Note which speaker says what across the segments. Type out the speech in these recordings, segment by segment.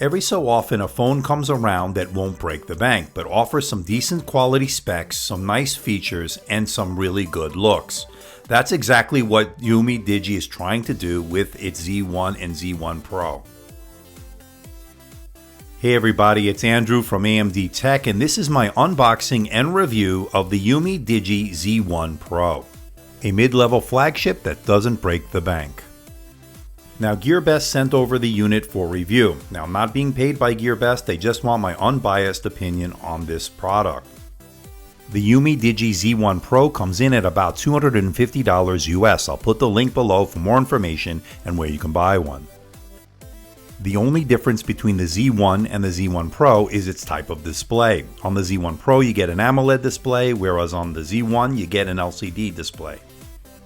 Speaker 1: Every so often a phone comes around that won't break the bank, but offers some decent quality specs, some nice features, and some really good looks. That's exactly what Umidigi is trying to do with its Z1 and Z1 Pro. Hey everybody, it's Andrew from AMDtech, and this is my unboxing and review of the Umidigi Z1 Pro, a mid-level flagship that doesn't break the bank. Now, GearBest sent over the unit for review. Now, I'm not being paid by GearBest, they just want my unbiased opinion on this product. The Umidigi Z1 Pro comes in at about $250 US. I'll put the link below for more information and where you can buy one. The only difference between the Z1 and the Z1 Pro is its type of display. On the Z1 Pro you get an AMOLED display, whereas on the Z1 you get an LCD display.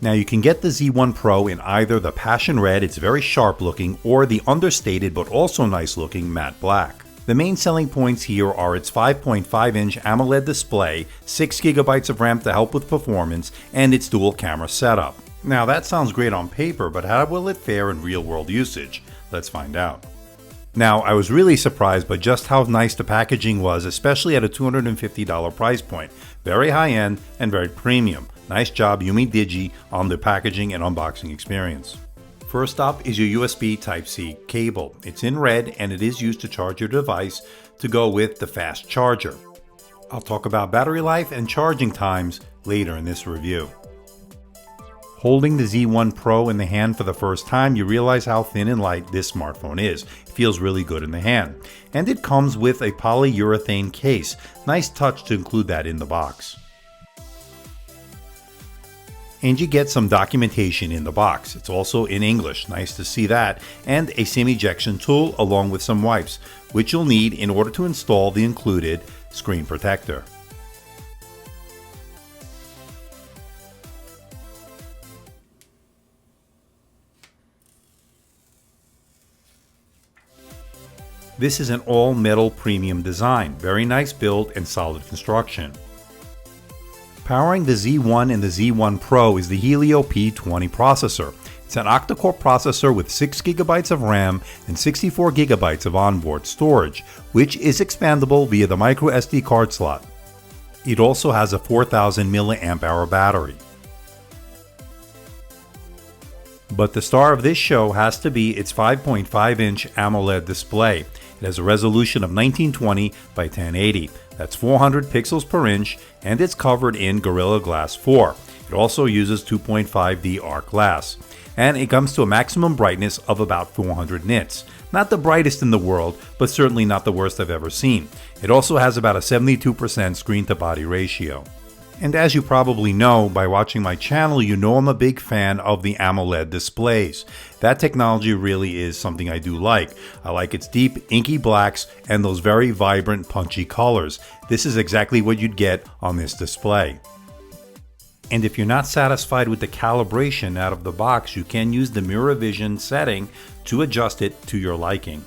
Speaker 1: Now you can get the Z1 Pro in either the passion red, it's very sharp looking, or the understated but also nice looking matte black. The main selling points here are its 5.5-inch AMOLED display, 6GB of RAM to help with performance, and its dual camera setup. Now that sounds great on paper, but how will it fare in real world usage? Let's find out. Now, I was really surprised by just how nice the packaging was, especially at a $250 price point. Very high end and very premium. Nice job Umidigi on the packaging and unboxing experience. First up is your USB Type-C cable. It's in red and it is used to charge your device to go with the fast charger. I'll talk about battery life and charging times later in this review. Holding the Z1 Pro in the hand for the first time, you realize how thin and light this smartphone is. It feels really good in the hand. And it comes with a polyurethane case. Nice touch to include that in the box. And you get some documentation in the box. It's also in English, nice to see that, and a SIM ejection tool along with some wipes, which you'll need in order to install the included screen protector. This is an all-metal premium design, very nice build and solid construction. Powering the Z1 and the Z1 Pro is the Helio P20 processor. It's an octa-core processor with 6GB of RAM and 64GB of onboard storage, which is expandable via the microSD card slot. It also has a 4000 mAh battery. But the star of this show has to be its 5.5-inch AMOLED display. It has a resolution of 1920 by 1080. That's 400 pixels per inch, and it's covered in Gorilla Glass 4. It also uses 2.5D arc glass. And it comes to a maximum brightness of about 400 nits. Not the brightest in the world, but certainly not the worst I've ever seen. It also has about a 72% screen-to-body ratio. And as you probably know by watching my channel, you know I'm a big fan of the AMOLED displays. That technology really is something I do like. I like its deep, inky blacks and those very vibrant, punchy colors. This is exactly what you'd get on this display. And if you're not satisfied with the calibration out of the box, you can use the Mirror Vision setting to adjust it to your liking.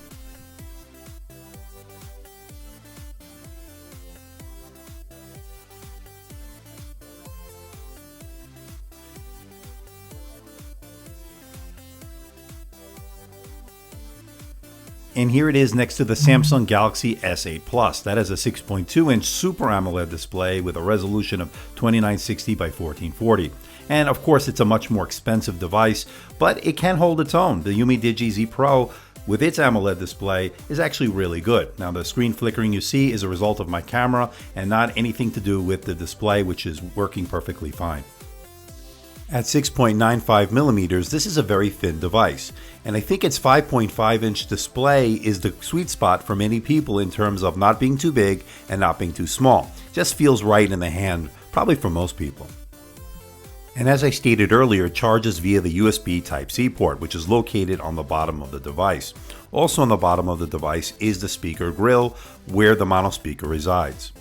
Speaker 1: And here it is next to the Samsung Galaxy S8 Plus. That is a 6.2-inch Super AMOLED display with a resolution of 2960 by 1440. And of course it's a much more expensive device, but it can hold its own. The Umidigi Z Pro with its AMOLED display is actually really good. Now the screen flickering you see is a result of my camera and not anything to do with the display, which is working perfectly fine. At 6.95mm, this is a very thin device, and I think its 5.5-inch display is the sweet spot for many people in terms of not being too big and not being too small. Just feels right in the hand, probably for most people. And as I stated earlier, it charges via the USB Type-C port, which is located on the bottom of the device. Also on the bottom of the device is the speaker grill, where the mono speaker resides.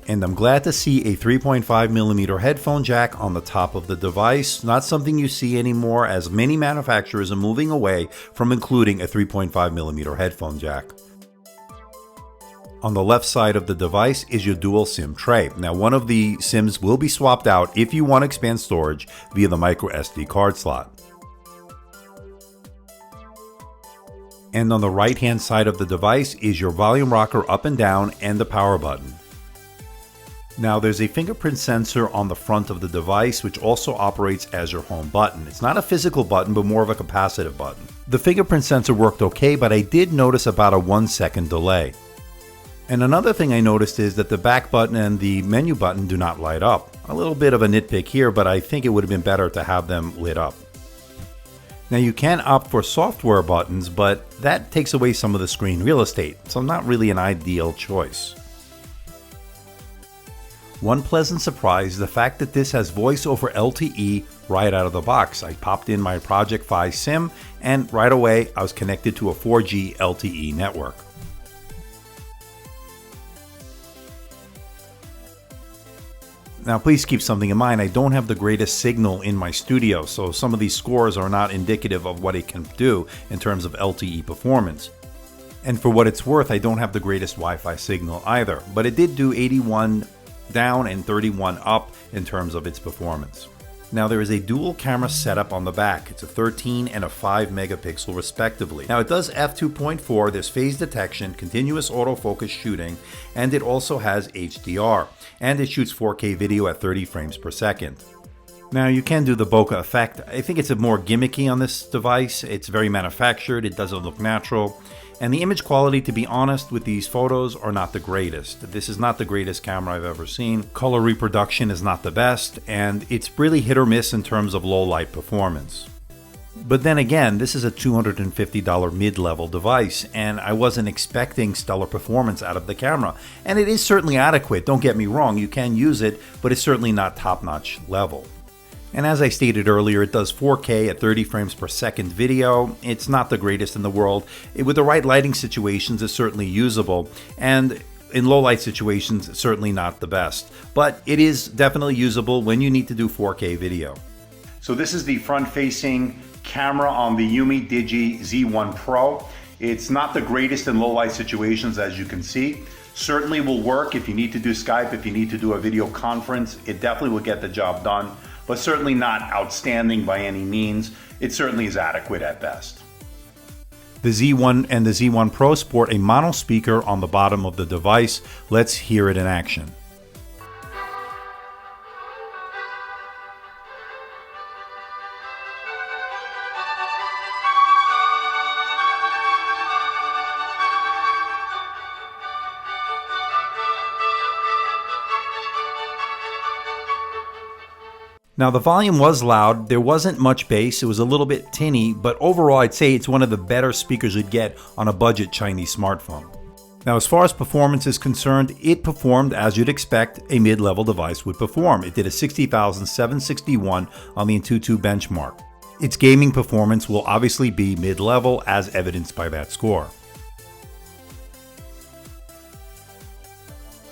Speaker 1: And I'm glad to see a 3.5mm headphone jack on the top of the device, not something you see anymore as many manufacturers are moving away from including a 3.5mm headphone jack. On the left side of the device is your dual SIM tray. Now one of the SIMs will be swapped out if you want to expand storage via the microSD card slot. And on the right hand side of the device is your volume rocker up and down and the power button. Now there's a fingerprint sensor on the front of the device which also operates as your home button. It's not a physical button but more of a capacitive button. The fingerprint sensor worked okay, but I did notice about a 1-second delay. And another thing I noticed is that the back button and the menu button do not light up. A little bit of a nitpick here, but I think it would have been better to have them lit up. Now you can opt for software buttons, but that takes away some of the screen real estate, so not really an ideal choice. One pleasant surprise is the fact that this has voice over LTE right out of the box. I popped in my Project Fi SIM and right away I was connected to a 4G LTE network. Now please keep something in mind, I don't have the greatest signal in my studio, so some of these scores are not indicative of what it can do in terms of LTE performance. And for what it's worth, I don't have the greatest Wi-Fi signal either, but it did do 81 down and 31 up in terms of its performance. Now there is a dual camera setup on the back. It's a 13 and a 5 megapixel respectively. Now it does f2.4, there's phase detection, continuous autofocus shooting, and it also has HDR. And it shoots 4K video at 30 frames per second. Now you can do the bokeh effect. I think it's a more gimmicky on this device. It's very manufactured, it doesn't look natural. And the image quality, to be honest, with these photos are not the greatest. This is not the greatest camera I've ever seen. Color reproduction is not the best, and it's really hit or miss in terms of low light performance. But then again, this is a $250 mid-level device, and I wasn't expecting stellar performance out of the camera. And it is certainly adequate, don't get me wrong, you can use it, but it's certainly not top-notch level. And as I stated earlier, it does 4K at 30 frames per second video. It's not the greatest in the world. With the right lighting situations, it's certainly usable. And in low light situations, it's certainly not the best. But it is definitely usable when you need to do 4K video. So this is the front-facing camera on the Umidigi Z1 Pro. It's not the greatest in low light situations, as you can see. Certainly will work if you need to do Skype, if you need to do a video conference. It definitely will get the job done, but certainly not outstanding by any means. It certainly is adequate at best. The Z1 and the Z1 Pro sport a mono speaker on the bottom of the device. Let's hear it in action. Now the volume was loud, there wasn't much bass, it was a little bit tinny, but overall I'd say it's one of the better speakers you'd get on a budget Chinese smartphone. Now as far as performance is concerned, it performed as you'd expect a mid-level device would perform. It did a 60,761 on the Antutu benchmark. Its gaming performance will obviously be mid-level as evidenced by that score.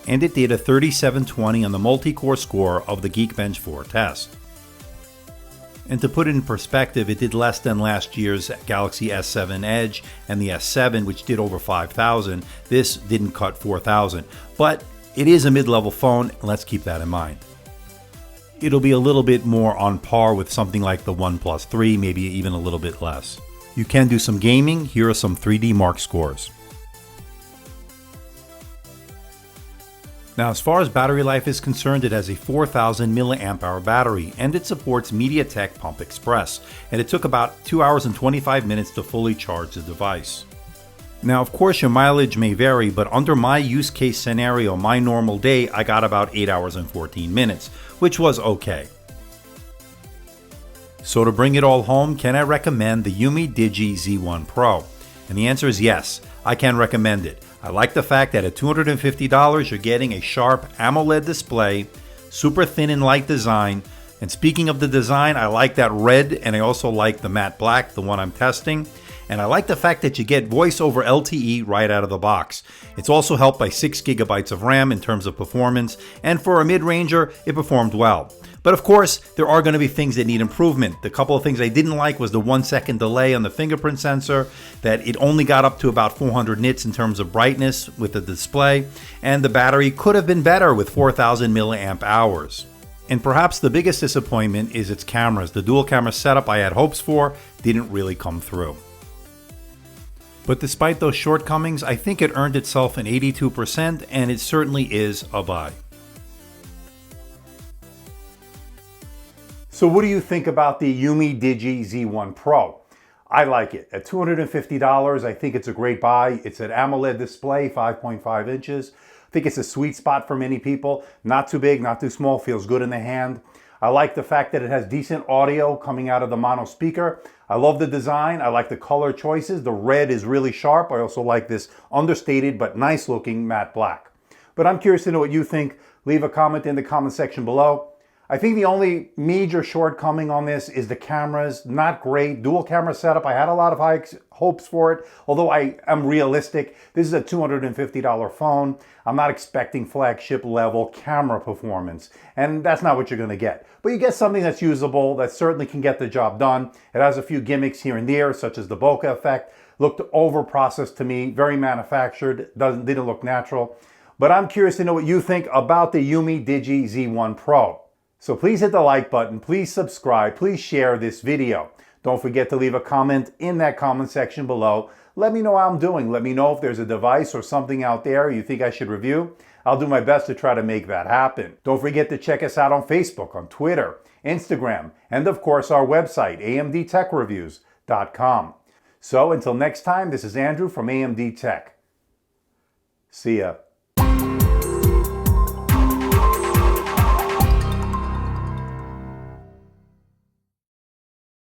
Speaker 1: And it did a 3720 on the multi-core score of the Geekbench 4 test. And to put it in perspective, it did less than last year's Galaxy S7 Edge and the S7, which did over 5,000. This didn't cut 4,000, but it is a mid-level phone, and let's keep that in mind. It'll be a little bit more on par with something like the OnePlus 3, maybe even a little bit less. You can do some gaming. Here are some 3D Mark scores. Now as far as battery life is concerned, it has a 4,000 mAh battery and it supports MediaTek Pump Express, and it took about 2 hours and 25 minutes to fully charge the device. Now of course your mileage may vary, but under my use case scenario, my normal day, I got about 8 hours and 14 minutes, which was okay. So to bring it all home, can I recommend the Umidigi Z1 Pro? And the answer is yes, I can recommend it. I like the fact that at $250 you're getting a sharp AMOLED display, super thin and light design, and speaking of the design, I like that red and I also like the matte black, the one I'm testing, and I like the fact that you get voice over LTE right out of the box. It's also helped by 6 GB of RAM in terms of performance, and for a mid-ranger, it performed well. But of course, there are going to be things that need improvement. The couple of things I didn't like was the 1-second delay on the fingerprint sensor, that it only got up to about 400 nits in terms of brightness with the display, and the battery could have been better with 4,000 milliamp hours. And perhaps the biggest disappointment is its cameras. The dual camera setup I had hopes for didn't really come through. But despite those shortcomings, I think it earned itself an 82%, and it certainly is a buy. So what do you think about the Umidigi Z1 Pro? I like it. At $250, I think it's a great buy. It's an AMOLED display, 5.5 inches. I think it's a sweet spot for many people. Not too big, not too small, feels good in the hand. I like the fact that it has decent audio coming out of the mono speaker. I love the design. I like the color choices. The red is really sharp. I also like this understated but nice looking matte black. But I'm curious to know what you think. Leave a comment in the comment section below. I think the only major shortcoming on this is the cameras. Not great. Dual camera setup. I had a lot of high hopes for it, although I am realistic. This is a $250 phone. I'm not expecting flagship level camera performance, and that's not what you're going to get. But you get something that's usable, that certainly can get the job done. It has a few gimmicks here and there, such as the bokeh effect. Looked over-processed to me, very manufactured, didn't look natural. But I'm curious to know what you think about the Umidigi Z1 Pro. So please hit the like button, please subscribe, please share this video. Don't forget to leave a comment in that comment section below. Let me know how I'm doing. Let me know if there's a device or something out there you think I should review. I'll do my best to try to make that happen. Don't forget to check us out on Facebook, on Twitter, Instagram, and of course our website, AMDtechreviews.com. So until next time, this is Andrew from AMDtech. See ya.